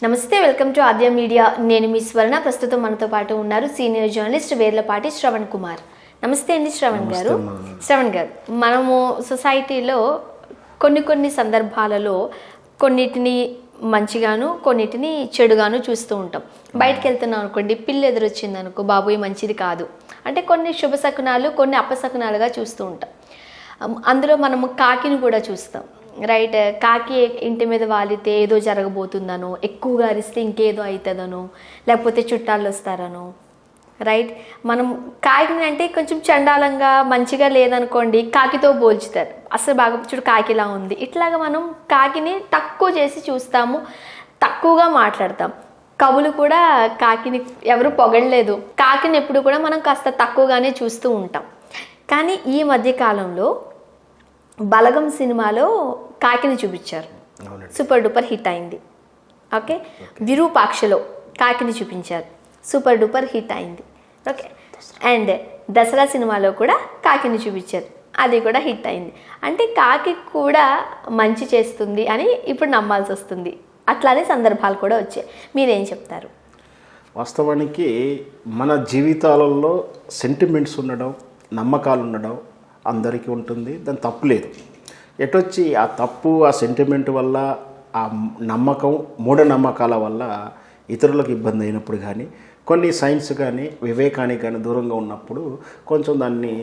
నమస్తే, welcome to Aadya media. నేను మీ స్వర్ణ. ప్రస్తుతం మనతో పాటు ఉన్నారు సీనియర్ జర్నలిస్ట్ వేర్లపాటి శ్రవణ్ కుమార్. నమస్తే అండి శ్రవణ్ గారు. శ్రవణ్ గారు, మనము సొసైటీలో కొన్ని సందర్భాలలో కొన్నిటిని మంచిగాను కొన్నిటిని చెడుగాను చూస్తూ ఉంటాం. బయటకు వెళ్తున్నాం అనుకోండి, పిల్లి ఎదురొచ్చింది అనుకో, బాబు ఇది మంచిది కాదు అంటే కొన్ని శుభశకునాలు కొన్ని అపశకునాలుగా చూస్తూ ఉంటాం. అందులో మనము కాకిని కూడా చూస్తాం, రైట్? కాకి ఇంటి మీద వాలితే ఏదో జరగబోతుందనో, ఎక్కువగా అరిస్తే ఇంకేదో అవుతుందనో, లేకపోతే చుట్టాలు వస్తారనో, రైట్? మనం కాకిని అంటే కొంచెం చండాలంగా మంచిగా లేదనుకోండి, కాకితో పోల్చుతారు. అసలు బాగా చూడు కాకిలా ఉంది. ఇట్లాగా మనం కాకిని తక్కువ చేసి చూస్తాము, తక్కువగా మాట్లాడతాం. కవులు కూడా కాకిని ఎవరు పొగడలేదు, కాకిని ఎప్పుడు కూడా మనం కాస్త తక్కువగానే చూస్తూ ఉంటాం. కానీ ఈ మధ్యకాలంలో బలగం సినిమాలో కాకిని చూపించారు, సూపర్ డూపర్ హిట్ అయింది. ఓకే, విరూపాక్షలో కాకిని చూపించారు, సూపర్ డూపర్ హిట్ అయింది. ఓకే, అండ్ దసరా సినిమాలో కూడా కాకిని చూపించారు, అది కూడా హిట్ అయింది. అంటే కాకి కూడా మంచి చేస్తుంది అని ఇప్పుడు నమ్మాల్సి వస్తుంది. అట్లానే సందర్భాలు కూడా వచ్చాయి. మీరేం చెప్తారు? వాస్తవానికి మన జీవితాలలో సెంటిమెంట్స్ ఉండడం, నమ్మకాలు ఉండడం అందరికీ ఉంటుంది, దాని తప్పు లేదు. ఎటొచ్చి ఆ తప్పు, ఆ సెంటిమెంట్ వల్ల, ఆ నమ్మకం, మూఢనమ్మకాల వల్ల ఇతరులకు ఇబ్బంది అయినప్పుడు కానీ, కొన్ని సైన్స్ కానీ వివేకానికి కానీ దూరంగా ఉన్నప్పుడు కొంచెం దాన్ని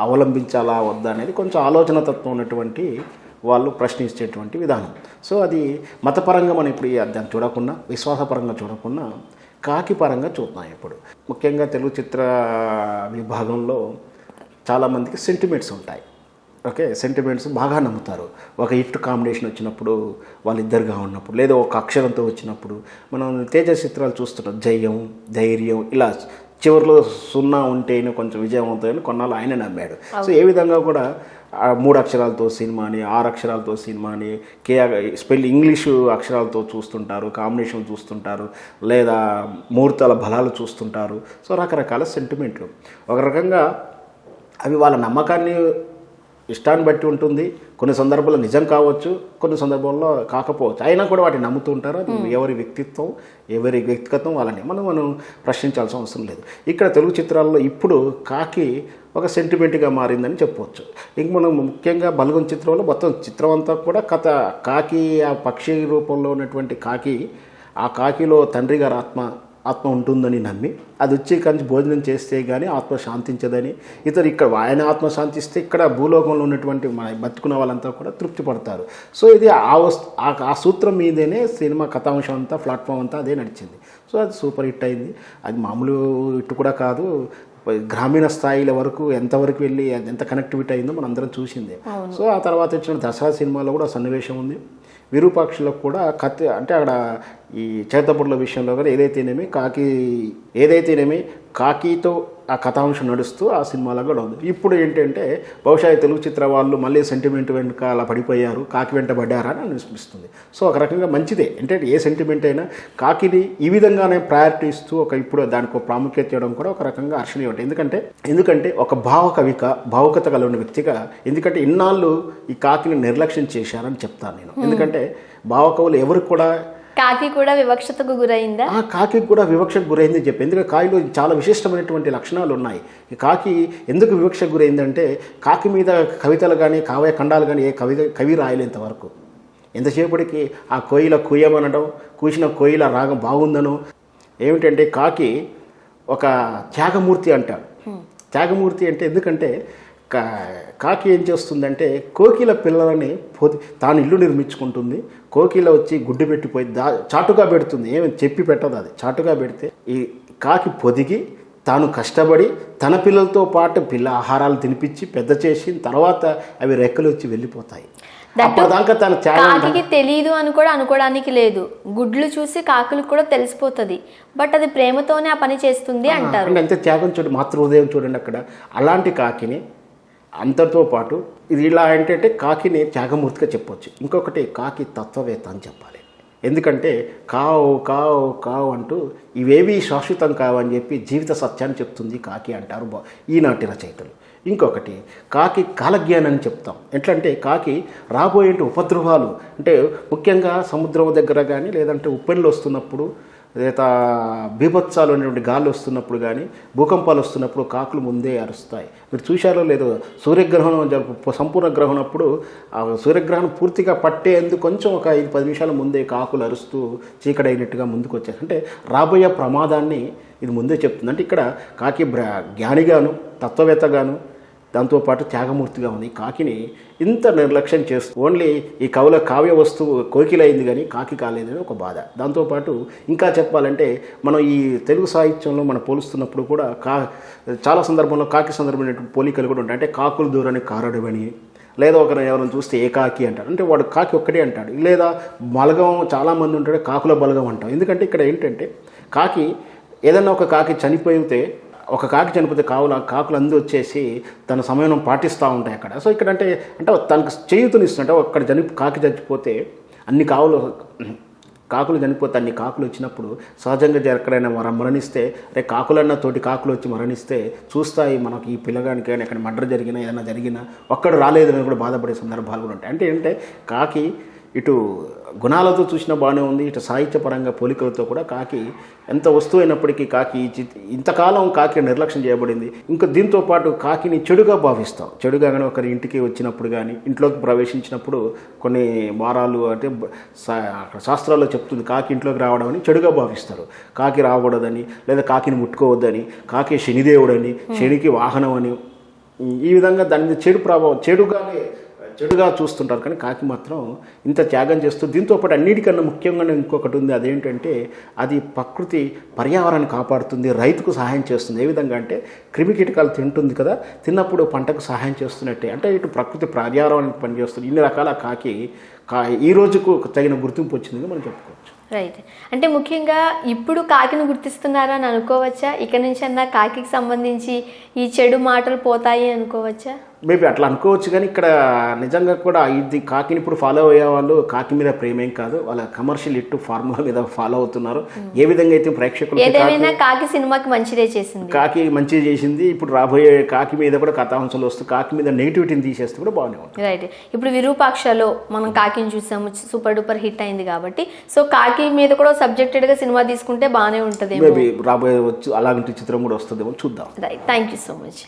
అవలంబించాలా వద్దా అనేది కొంచెం ఆలోచన తత్వం ఉన్నటువంటి వాళ్ళు ప్రశ్నించేటువంటి విధానం. సో అది మతపరంగా మనం ఇప్పుడు దాన్ని చూడకుండా, విశ్వాసపరంగా చూడకుండా కాకి పరంగా చూస్తున్నాం. ఇప్పుడు ముఖ్యంగా తెలుగు చిత్ర విభాగంలో చాలామందికి సెంటిమెంట్స్ ఉంటాయి. ఓకే, సెంటిమెంట్స్ బాగా నమ్ముతారు. ఒక హిట్ కాంబినేషన్ వచ్చినప్పుడు, వాళ్ళిద్దరుగా ఉన్నప్పుడు, లేదా ఒక అక్షరంతో వచ్చినప్పుడు, మనం తేజ చిత్రాలు చూస్తున్నాం. జయం, ధైర్యం, ఇలా చివరిలో 0 ఉంటేనే కొంచెం విజయవంతమైన కొన్నాళ్ళు ఆయన నమ్మాడు. సో ఏ విధంగా కూడా 3 అక్షరాలతో సినిమాని, 6 అక్షరాలతో సినిమాని, ఇంగ్లీషు అక్షరాలతో చూస్తుంటారు, కాంబినేషన్ చూస్తుంటారు, లేదా ముహూర్తాల బలాలు చూస్తుంటారు. సో రకరకాల సెంటిమెంట్లు. ఒక రకంగా అవి వాళ్ళ నమ్మకాన్ని, ఇష్టాన్ని బట్టి ఉంటుంది. కొన్ని సందర్భాల్లో నిజం కావచ్చు, కొన్ని సందర్భాల్లో కాకపోవచ్చు. అయినా కూడా వాటిని నమ్ముతూ ఉంటారు. అది ఎవరి వ్యక్తిత్వం, ఎవరి వ్యక్తిగతం వాళ్ళని మనం ప్రశ్నించాల్సిన అవసరం లేదు. ఇక్కడ తెలుగు చిత్రాల్లో ఇప్పుడు కాకి ఒక సెంటిమెంట్గా మారిందని చెప్పవచ్చు. ఇంక మనం ముఖ్యంగా బలగం చిత్రంలో మొత్తం చిత్రం అంతా కూడా కథ, కాకి ఆ పక్షి రూపంలో ఉన్నటువంటి కాకి, ఆ కాకిలో తండ్రి గారి ఆత్మ ఉంటుందని నమ్మి అది వచ్చి కంచి భోజనం చేస్తే కానీ ఆత్మ శాంతించదని, ఇక్కడ ఆయన ఆత్మ శాంతిస్తే ఇక్కడ భూలోకంలో ఉన్నటువంటి మన బతుకున్న వాళ్ళంతా కూడా తృప్తి పడతారు. సో ఇది ఆ సూత్రం మీదనే సినిమా కథాంశం అంతా, ప్లాట్ఫామ్ అంతా అదే నడిచింది. సో అది సూపర్ హిట్ అయింది. అది మామూలు హిట్ కూడా కాదు, గ్రామీణ స్థాయిల వరకు ఎంతవరకు వెళ్ళి ఎంత కనెక్టివిటీ అయిందో మనం అందరం చూసిందే. సో ఆ తర్వాత వచ్చిన దసరా సినిమాలో కూడా సన్నివేశం ఉంది. విరూపాక్షలకు కూడా కత్తి అంటే అక్కడ ఈ చేతపుడుల విషయంలో కూడా ఏదైతేనేమి కాకితో ఆ కథాంశం నడుస్తూ ఆ సినిమాలో కూడా ఉంది. ఇప్పుడు ఏంటంటే బహుశా తెలుగు చిత్ర వాళ్ళు మళ్ళీ సెంటిమెంట్ వెనుక అలా పడిపోయారు, కాకి వెంట పడ్డారా అని అనిపిస్తుంది. సో ఒక రకంగా మంచిదే. అంటే ఏ సెంటిమెంట్ అయినా కాకిని ఈ విధంగానే ప్రయారిటీ ఇస్తూ ఇప్పుడు దానికి ఒక ప్రాముఖ్యత ఇవ్వడం కూడా ఒక రకంగా హర్షణీయం. ఎందుకంటే ఒక భావుకత కలిగిన వ్యక్తిగా, ఎందుకంటే ఇన్నాళ్ళు ఈ కాకిని నిర్లక్ష్యం చేశారని చెప్తాను నేను. ఎందుకంటే భావకవులు ఎవరికి కూడా కాకి కూడా వివక్షతకు గురైందా? కాకి కూడా వివక్షకు గురైందని చెప్పి, ఎందుకంటే కాకిలో చాలా విశిష్టమైనటువంటి లక్షణాలు ఉన్నాయి. ఈ కాకి ఎందుకు వివక్షకు గురైందంటే, కాకి మీద కవితలు కానీ కావ్య ఖండాలు కానీ ఏ కవి రాయలేంత వరకు. ఎంతసేపటికి ఆ కోయిల కుయ్యమనడం, కూసిన కోయిల రాగం బాగుందనో. ఏమిటంటే కాకి ఒక త్యాగమూర్తి అంటాడు. త్యాగమూర్తి అంటే ఎందుకంటే కాకి ఏం చేస్తుందంటే కోకిల పిల్లలని తాను ఇల్లు నిర్మించుకుంటుంది. కోకిల వచ్చి గుడ్డు పెట్టిపోయి చాటుగా పెడుతుంది, ఏమి చెప్పి పెట్టదు. అది చాటుగా పెడితే ఈ కాకి పొదిగి తాను కష్టపడి తన పిల్లలతో పాటు ఆహారాలు తినిపించి పెద్ద చేసిన తర్వాత అవి రెక్కలు వచ్చి వెళ్ళిపోతాయి. అప్పటిదాకా తన కాకి తెలియదు అని కూడా అనుకోవడానికి లేదు. గుడ్లు చూసి కాకులకు కూడా తెలిసిపోతుంది, బట్ అది ప్రేమతోనే ఆ పని చేస్తుంది అంటారు. అంతే త్యాగం చూడండి, మాతృహృదయం చూడండి అక్కడ. అలాంటి కాకిని అంతటితో పాటు ఇది ఇలా ఏంటంటే కాకిని త్యాగమూర్తిగా చెప్పొచ్చు. ఇంకొకటి కాకి తత్వవేత్త అని చెప్పాలి. ఎందుకంటే కావు కావు కావు అంటూ ఇవేవి శాశ్వతం కావని చెప్పి జీవిత సత్యాన్ని చెప్తుంది కాకి అంటారు ఈనాటి రచయితలు. ఇంకొకటి కాకి కాలజ్ఞానం అని చెప్తాం. ఎట్లా అంటే కాకి రాబోయే ఉపద్రవాలు అంటే ముఖ్యంగా సముద్రం దగ్గర కానీ లేదంటే ఉప్పెళ్ళు వస్తున్నప్పుడు లేదా బీభత్సాలు అనేటువంటి గాలి వస్తున్నప్పుడు కానీ భూకంపాలు వస్తున్నప్పుడు కాకులు ముందే అరుస్తాయి. మీరు చూశారో లేదో సూర్యగ్రహణం సంపూర్ణ గ్రహణప్పుడు ఆ సూర్యగ్రహణం పూర్తిగా పట్టేందుకు కొంచెం ఒక 5-10 నిమిషాల ముందే కాకులు అరుస్తూ చీకడైనట్టుగా ముందుకు వచ్చారు. అంటే రాబోయే ప్రమాదాన్ని ఇది ముందే చెప్తుంది. అంటే ఇక్కడ కాకి జ్ఞానిగాను తత్వవేత్తగాను దాంతోపాటు త్యాగమూర్తిగా ఉంది. కాకిని ఇంత నిర్లక్ష్యం చేస్తూ ఓన్లీ ఈ కవుల కావ్య వస్తువు కోకిలైంది కానీ కాకి కాలేదని ఒక బాధ. దాంతోపాటు ఇంకా చెప్పాలంటే మనం ఈ తెలుగు సాహిత్యంలో మనం పోలుస్తున్నప్పుడు కూడా చాలా సందర్భంలో కాకి సందర్భమైనటువంటి పోలికలు కూడా ఉంటాయి. అంటే కాకులు దూరని కారడువని, లేదా ఒకరు ఎవరైనా చూస్తే ఏకాకి అంటాడు, అంటే వాడు కాకి ఒక్కటే అంటాడు. లేదా బలగం చాలామంది ఉంటాడు, కాకుల బలగం అంటాం. ఎందుకంటే ఇక్కడ ఏంటంటే కాకి ఏదన్నా ఒక కాకి చనిపోతే ఒక కాకి చనిపోతే కాకులు అందు వచ్చేసి తన సమయం పాటిస్తూ ఉంటాయి అక్కడ. సో ఇక్కడ అంటే తనకు చేయుతనిస్తుంటే అక్కడ కాకి చచ్చిపోతే అన్ని కాకులు చనిపోతే అన్ని కాకులు వచ్చినప్పుడు సహజంగా ఎక్కడైనా మరణిస్తే అరే కాకులన్న తోటి కాకులు వచ్చి మరణిస్తే చూస్తాయి మనకి ఈ పిల్లగానికి కానీ ఎక్కడ మర్డర్ జరిగినా ఏదైనా జరిగినా ఒక్కడు రాలేదని కూడా బాధపడే సందర్భాలు కూడా ఉంటాయి. అంటే కాకి ఇటు గుణాలతో చూసినా బాగానే ఉంది, ఇటు సాహిత్యపరంగా పోలికలతో కూడా కాకి ఎంత వస్తువు అయినప్పటికీ కాకి ఇంతకాలం కాకి నిర్లక్ష్యం చేయబడింది. ఇంకా దీంతో పాటు కాకిని చెడుగా భావిస్తాం. చెడుగా కానీ ఒకరి ఇంటికి వచ్చినప్పుడు కానీ ఇంట్లోకి ప్రవేశించినప్పుడు కొన్ని వారాలు అంటే శాస్త్రాల్లో చెప్తుంది కాకి ఇంట్లోకి రావడం అని చెడుగా భావిస్తారు. కాకి రాకూడదని లేదా కాకిని ముట్టుకోవద్దని, కాకి శనిదేవుడని, శనికి వాహనం అని, ఈ విధంగా దాని మీద చెడు ప్రభావం చెడుగా చూస్తుంటారు. కానీ కాకి మాత్రం ఇంత త్యాగం చేస్తూ దీంతోపాటు అన్నిటికన్నా ముఖ్యంగా ఇంకొకటి ఉంది. అదేంటంటే అది ప్రకృతి పర్యావరణాన్ని కాపాడుతుంది, రైతుకు సహాయం చేస్తుంది. ఏ విధంగా అంటే క్రిమికీటకాలు తింటుంది కదా, తిన్నప్పుడు పంటకు సహాయం చేస్తున్నట్టే. అంటే ఇటు ప్రకృతి పర్యావరణానికి పనిచేస్తుంది. ఇన్ని రకాల కాకి ఈ రోజుకు తగిన గుర్తింపు వచ్చిందని మనం చెప్పుకోవచ్చు. రైట్. అంటే ముఖ్యంగా ఇప్పుడు కాకిని గుర్తిస్తున్నారా అని అనుకోవచ్చా? ఇక నుంచి అన్నా కాకికి సంబంధించి ఈ చెడు మాటలు పోతాయి అనుకోవచ్చా? మేబీ అట్లా అనుకోవచ్చు. కానీ ఇక్కడ నిజంగా కూడా ఇది కాకిని ఇప్పుడు ఫాలో అయ్యే వాళ్ళు కాకి మీద ప్రేమేం కాదు, వాళ్ళ కమర్షియల్ హిట్ ఫార్ములా మీద ఫాలో అవుతున్నారు. ఏ విధంగా అయితే ప్రేక్షకులు కాకి సినిమాకి మంచిదే చేసింది, కాకి మంచిగా చేసింది. ఇప్పుడు రాబోయే కాకి మీద కూడా కథాంశాలు వస్తూ కాకి మీద నెగిటివిటీని తీసేస్తే కూడా బాగానే ఉంటుంది. రైట్. ఇప్పుడు విరూపాక్షలో మనం కాకిని చూసాము, సూపర్ డూపర్ హిట్ అయింది కాబట్టి సో కాకి మీద కూడా సబ్జెక్టెడ్గా సినిమా తీసుకుంటే బాగానే ఉంటుంది. మేబీ రాబోయే అలాంటి చిత్రం కూడా వస్తుందేమో చూద్దాం. Right. Thank you so much.